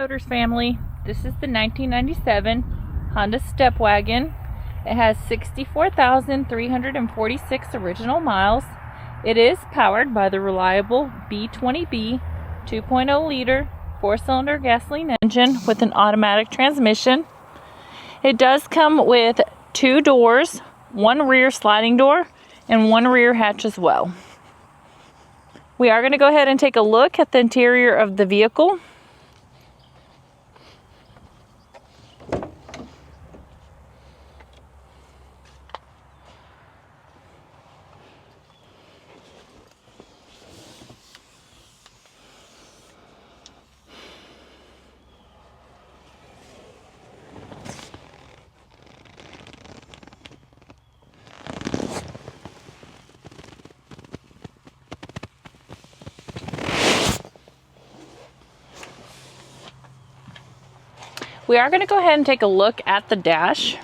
Motors family. This is the 1997 Honda StepWagon. It has 64,346 original miles. It is powered by the reliable B20B 2.0 liter 4-cylinder gasoline engine with an automatic transmission. It does come with 2 doors, 1 rear sliding door, and 1 rear hatch as well. We are going to go ahead and take a look at the interior of the vehicle. We are going to go ahead and take a look at the dash.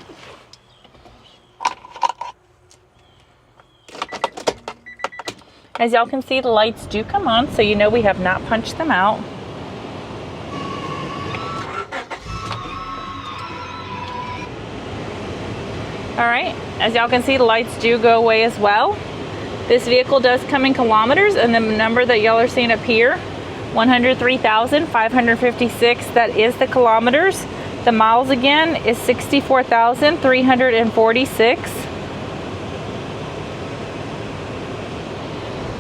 As y'all can see, the lights do come on, so you know we have not punched them out. Alright, as y'all can see, the lights do go away as well. This vehicle does come in kilometers, and the number that y'all are seeing up here, 103,556, that is the kilometers. The miles again is 64,346.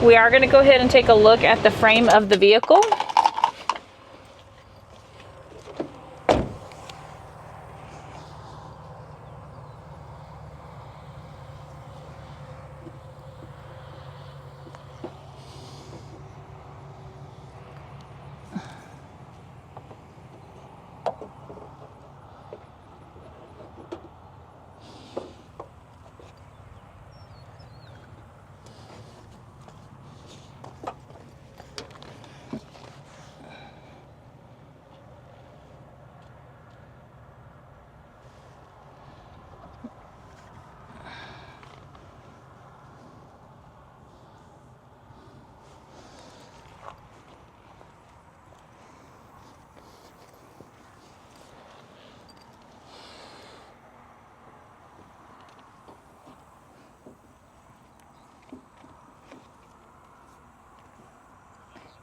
We are going to go ahead and take a look at the frame of the vehicle.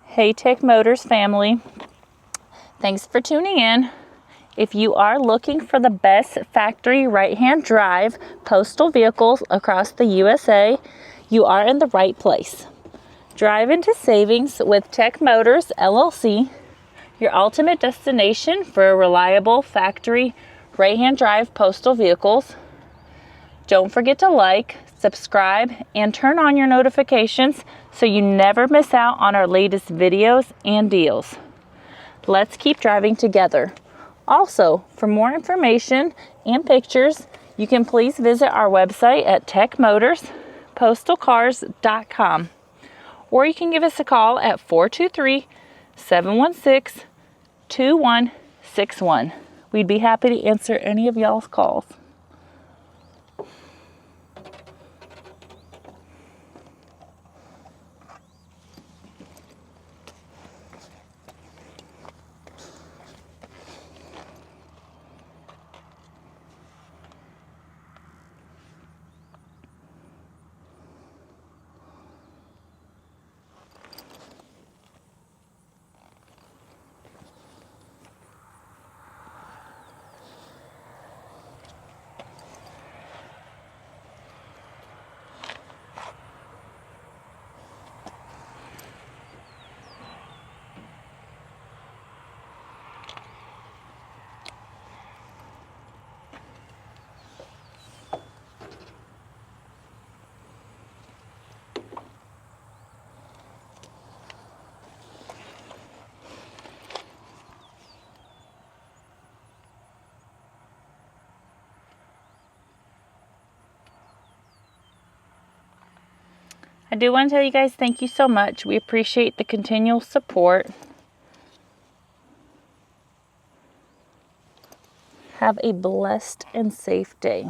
Hey Tech Motors family, thanks for tuning in. If you are looking for the best factory right-hand drive postal vehicles across the USA, you are in the right place. Drive into savings with Tech Motors LLC, your ultimate destination for reliable factory right-hand drive postal vehicles. Don't forget to like, subscribe, and turn on your notifications so you never miss out on our latest videos and deals. Let's keep driving together. Also, for more information and pictures, you can please visit our website at techmotorspostalcars.com, or you can give us a call at 423-716-2161. We'd be happy to answer any of y'all's calls. I do want to tell you guys thank you so much. We appreciate the continual support. Have a blessed and safe day.